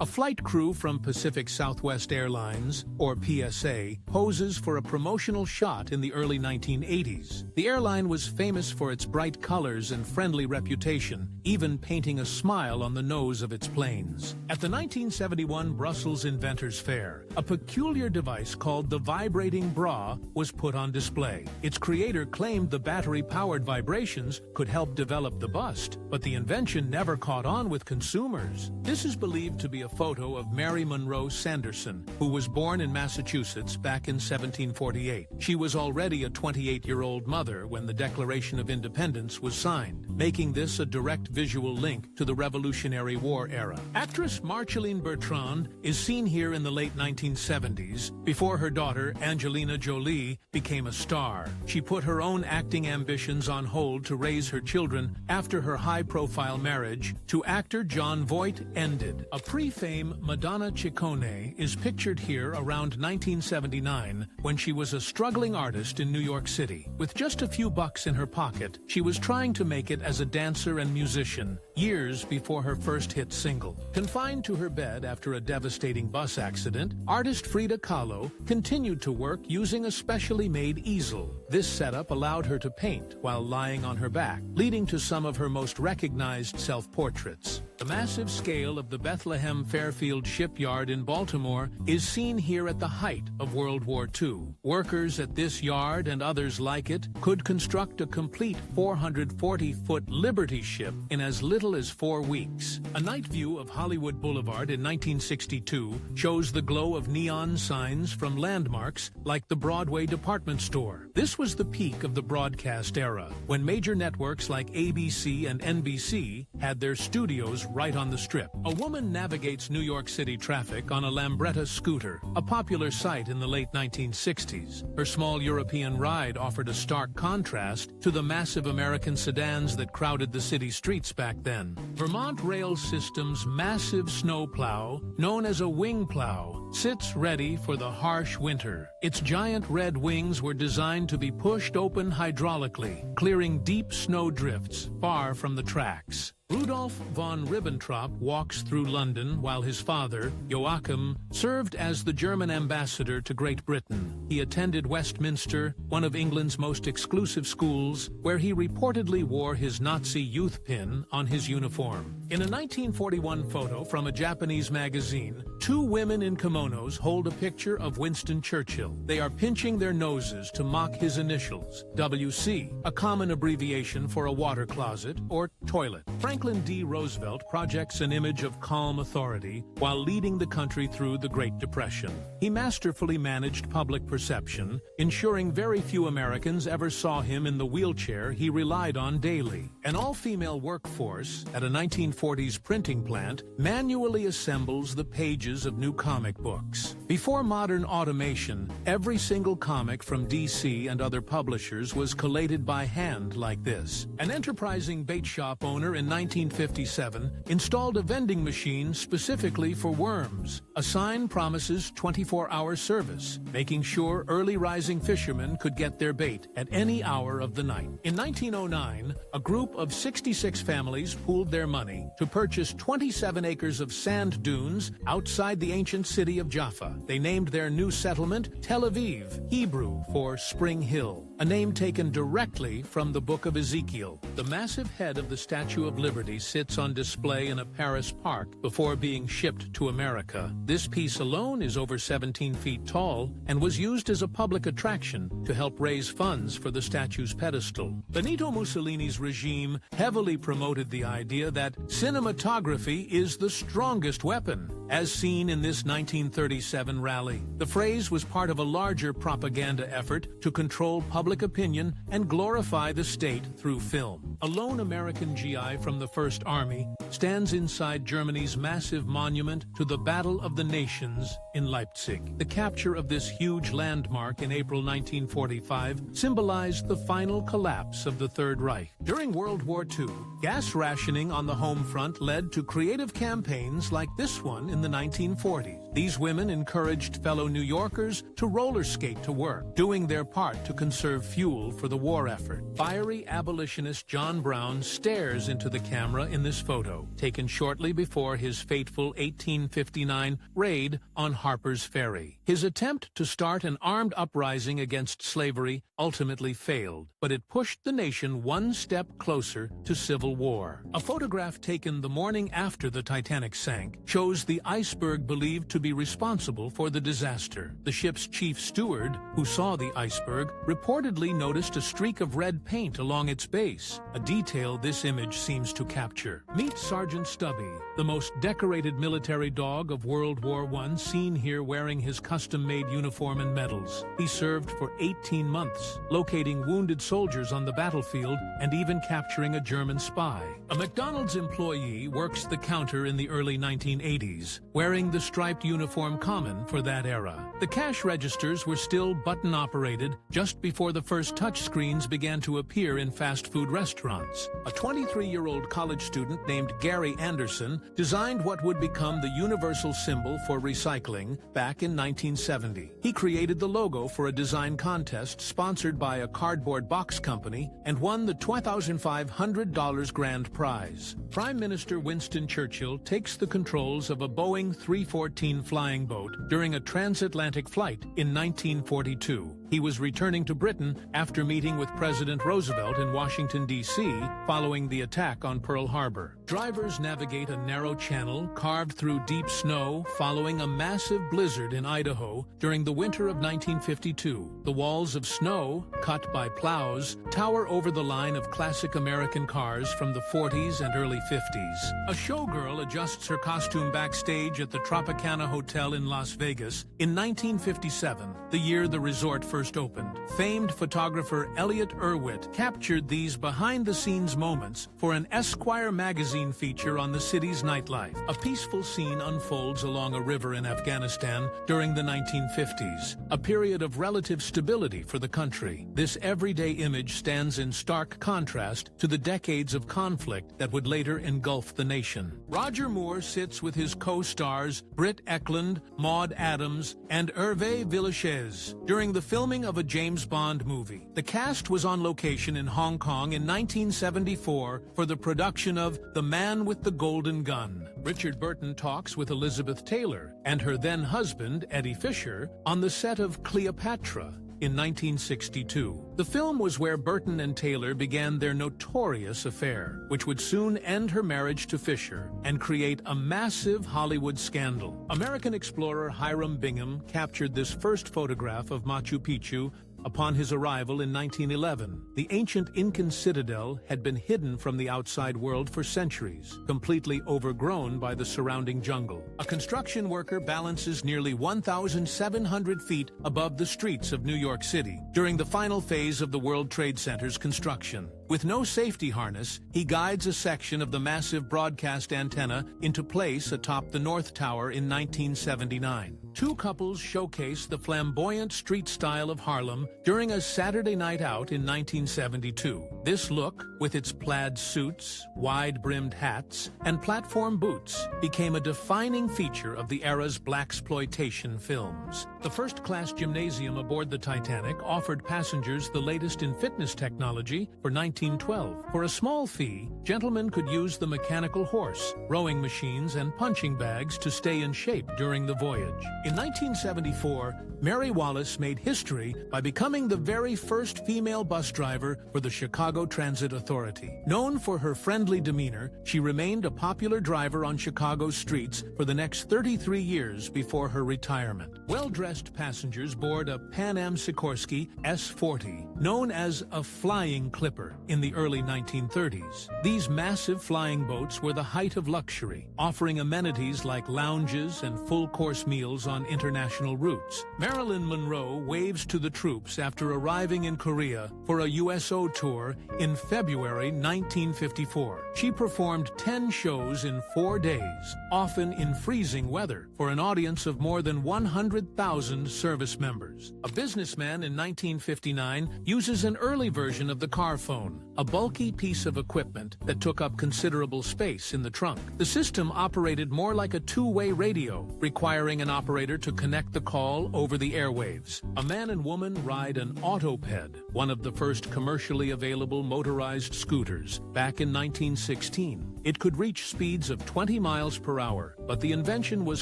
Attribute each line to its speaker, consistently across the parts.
Speaker 1: A flight crew from Pacific Southwest Airlines, or PSA, poses for a promotional shot in the early 1980s. The airline was famous for its bright colors and friendly reputation, even painting a smile on the nose of its planes. At the 1971 Brussels Inventors Fair, a peculiar device called the vibrating bra was put on display. Its creator claimed the battery-powered vibrations could help develop the bust, but the invention never caught on with consumers. This is believed to be a photo of Mary Monroe Sanderson, who was born in Massachusetts back in 1748. She was already a 28-year-old mother when the Declaration of Independence was signed, making this a direct visual link to the Revolutionary War era. Actress Marceline Bertrand is seen here in the late 1970s, before her daughter Angelina Jolie became a star. She put her own acting ambitions on hold to raise her children after her high-profile marriage to actor Jon Voight ended. A pre-fame Madonna Ciccone is pictured here around 1979 when she was a struggling artist in New York City. With just a few bucks in her pocket, she was trying to make it as a dancer and musician, years before her first hit single. Confined to her bed after a devastating bus accident, artist Frida Kahlo continued to work using a specially made easel. This setup allowed her to paint while lying on her back, leading to some of her most recognized self-portraits. The massive scale of the Bethlehem Fairfield shipyard in Baltimore is seen here at the height of World War II. Workers at this yard and others like it could construct a complete 440-foot Liberty ship in as little as 4 weeks. A night view of Hollywood Boulevard in 1962 shows the glow of neon signs from landmarks like the Broadway department store. This was the peak of the broadcast era, when major networks like ABC and NBC had their studios right on the Strip. A woman navigates New York City traffic on a Lambretta scooter, a popular sight in the late 1960s. Her small European ride offered a stark contrast to the massive American sedans that crowded the city streets back then. Vermont Rail System's massive snowplow, known as a wing plow, sits ready for the harsh winter. Its giant red wings were designed to be pushed open hydraulically, clearing deep snow drifts far from the tracks. Rudolf von Ribbentrop walks through London while his father, Joachim, served as the German ambassador to Great Britain. He attended Westminster, one of England's most exclusive schools, where he reportedly wore his Nazi youth pin on his uniform. In a 1941 photo from a Japanese magazine, 2 women in kimonos hold a picture of Winston Churchill. They are pinching their noses to mock his initials, WC, a common abbreviation for a water closet or toilet. Franklin D. Roosevelt projects an image of calm authority while leading the country through the Great Depression. He masterfully managed public perception, ensuring very few Americans ever saw him in the wheelchair he relied on daily. An all-female workforce at a 1940s printing plant manually assembles the pages of new comic books. Before modern automation, every single comic from DC and other publishers was collated by hand like this. An enterprising bait shop owner in 1957 installed a vending machine specifically for worms. A sign promises 24-hour service, making sure early rising fishermen could get their bait at any hour of the night. In 1909, a group of 66 families pooled their money to purchase 27 acres of sand dunes outside the ancient city of Jaffa. They named their new settlement Tel Aviv, Hebrew for Spring Hill, a name taken directly from the Book of Ezekiel. The massive head of the Statue of Liberty sits on display in a Paris park before being shipped to America. This piece alone is over 17 feet tall and was used as a public attraction to help raise funds for the statue's pedestal. Benito Mussolini's regime heavily promoted the idea that cinematography is the strongest weapon, as seen in this 1937 rally. The phrase was part of a larger propaganda effort to control public opinion and glorify the state through film. A lone American GI from the First Army stands inside Germany's massive monument to the Battle of the Nations in Leipzig. The capture of this huge landmark in April 1945 symbolized the final collapse of the Third Reich. During World War II, gas rationing on the home front led to creative campaigns like this one in the 1940s. These women encouraged fellow New Yorkers to roller skate to work, doing their part to conserve serve fuel for the war effort. Fiery abolitionist John Brown stares into the camera in this photo, taken shortly before his fateful 1859 raid on Harper's Ferry. His attempt to start an armed uprising against slavery ultimately failed, but it pushed the nation one step closer to civil war. A photograph taken the morning after the Titanic sank shows the iceberg believed to be responsible for the disaster. The ship's chief steward, who saw the iceberg, reportedly noticed a streak of red paint along its base, a detail this image seems to capture. Meet Sergeant Stubby, the most decorated military dog of World War I, seen here wearing his custom-made uniform and medals. He served for 18 months, locating wounded soldiers on the battlefield and even capturing a German spy. A McDonald's employee works the counter in the early 1980s, wearing the striped uniform common for that era. The cash registers were still button-operated just before the first touchscreens began to appear in fast food restaurants. A 23-year-old college student named Gary Anderson designed what would become the universal symbol for recycling back in 1970. He created the logo for a design contest sponsored by a cardboard box company and won the $2,500 grand prize. Prime Minister Winston Churchill takes the controls of a Boeing 314 flying boat during a transatlantic flight in 1942. He was returning to Britain after meeting with President Roosevelt in Washington, D.C., following the attack on Pearl Harbor. Drivers navigate a narrow channel carved through deep snow following a massive blizzard in Idaho during the winter of 1952. The walls of snow, cut by plows, tower over the line of classic American cars from the 40s and early 50s. A showgirl adjusts her costume backstage at the Tropicana Hotel in Las Vegas in 1957, the year the resort first opened. Famed photographer Elliot Erwitt captured these behind-the-scenes moments for an Esquire magazine feature on the city's nightlife. A peaceful scene unfolds along a river in Afghanistan during the 1950s, a period of relative stability for the country. This everyday image stands in stark contrast to the decades of conflict that would later engulf the nation. Roger Moore sits with his co-stars Britt Eklund, Maud Adams, and Hervé Villechaize during the filming of a James Bond movie. The cast was on location in Hong Kong in 1974 for the production of The Man with the Golden Gun. Richard Burton talks with Elizabeth Taylor and her then-husband, Eddie Fisher, on the set of Cleopatra in 1962. The film was where Burton and Taylor began their notorious affair, which would soon end her marriage to Fisher and create a massive Hollywood scandal. American explorer Hiram Bingham captured this first photograph of Machu Picchu upon his arrival in 1911. The ancient Incan citadel had been hidden from the outside world for centuries, completely overgrown by the surrounding jungle. A construction worker balances nearly 1,700 feet above the streets of New York City during the final phase of the World Trade Center's construction. With no safety harness, he guides a section of the massive broadcast antenna into place atop the North Tower in 1979. Two couples showcase the flamboyant street style of Harlem during a Saturday night out in 1972. This look, with its plaid suits, wide-brimmed hats, and platform boots, became a defining feature of the era's blaxploitation films. The first-class gymnasium aboard the Titanic offered passengers the latest in fitness technology for 1912. For a small fee, gentlemen could use the mechanical horse, rowing machines, and punching bags to stay in shape during the voyage. In 1974, Mary Wallace made history by becoming the very first female bus driver for the Chicago Transit Authority. Known for her friendly demeanor, she remained a popular driver on Chicago's streets for the next 33 years before her retirement. Well-dressed passengers board a Pan Am Sikorsky S-40, known as a flying clipper, in the early 1930s. These massive flying boats were the height of luxury, offering amenities like lounges and full-course meals on international routes. Marilyn Monroe waves to the troops after arriving in Korea for a USO tour in February 1954. She performed 10 shows in 4 days, often in freezing weather, for an audience of more than 100,000 service members. A businessman in 1959 uses an early version of the car phone, a bulky piece of equipment that took up considerable space in the trunk. The system operated more like a two-way radio, requiring an operator to connect the call over the airwaves. A man and woman ride an Autoped, one of the first commercially available motorized scooters, back in 1916. It could reach speeds of 20 miles per hour, but the invention was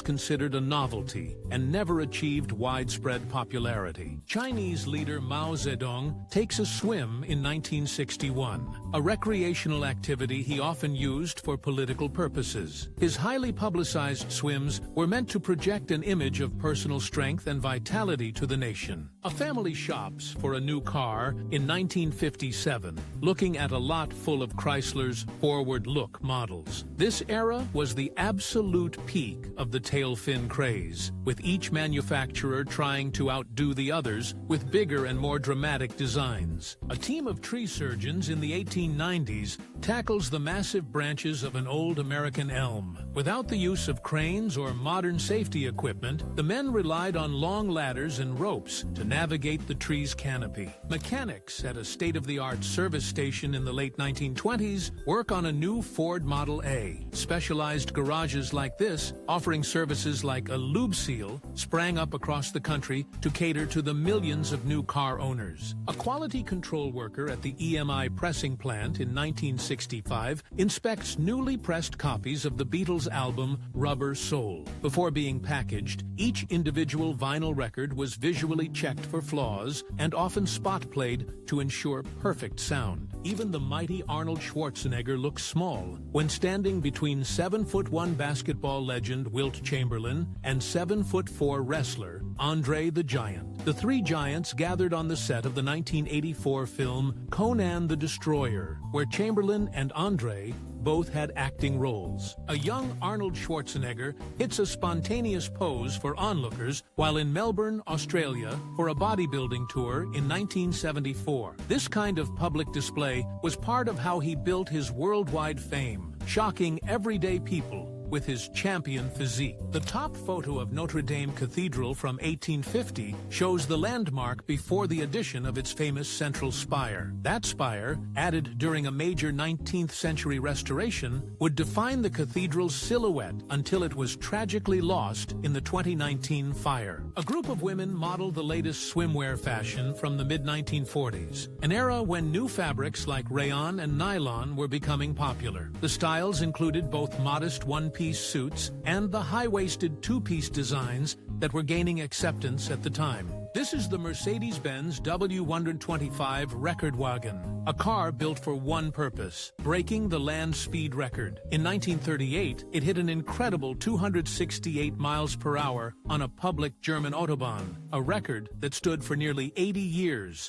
Speaker 1: considered a novelty and never achieved widespread popularity. Chinese leader Mao Zedong takes a swim in 1961, a recreational activity he often used for political purposes. His highly publicized swims were meant to project an image of personal strength and vitality to the nation. A family shops for a new car in 1957, looking at a lot full of Chrysler's forward-look models. This era was the absolute peak of the tail fin craze, with each manufacturer trying to outdo the others with bigger and more dramatic designs. A team of tree surgeons in the 1890s tackles the massive branches of an old American elm. Without the use of cranes or modern safety equipment, the men relied on long ladders and ropes to navigate the tree's canopy. Mechanics at a state-of-the-art service station in the late 1920s work on a new Ford Model A. Specialized garages like this, offering services like a lube seal, sprang up across the country to cater to the millions of new car owners. A quality control worker at the EMI pressing plant in 1965 inspects newly pressed copies of the Beatles album Rubber Soul. Before being packaged, each individual vinyl record was visually checked for flaws and often spot-played to ensure perfect sound. Even the mighty Arnold Schwarzenegger looks small when standing between 7'1" basketball legend Wilt Chamberlain and 7'4" wrestler Andre the Giant. The three giants gathered on the set of the 1984 film Conan the Destroyer, where Chamberlain and Andre both had acting roles. A young Arnold Schwarzenegger hits a spontaneous pose for onlookers while in Melbourne, Australia, for a bodybuilding tour in 1974. This kind of public display was part of how he built his worldwide fame, shocking everyday people with his champion physique. The top photo of Notre Dame Cathedral from 1850 shows the landmark before the addition of its famous central spire. That spire, added during a major 19th century restoration, would define the cathedral's silhouette until it was tragically lost in the 2019 fire. A group of women modeled the latest swimwear fashion from the mid-1940s, an era when new fabrics like rayon and nylon were becoming popular. The styles included both modest one-piece suits and the high-waisted two-piece designs that were gaining acceptance at the time. This is the Mercedes-Benz W125 Record Wagon, a car built for one purpose: breaking the land speed record. In 1938, it hit an incredible 268 miles per hour on a public German Autobahn, a record that stood for nearly 80 years.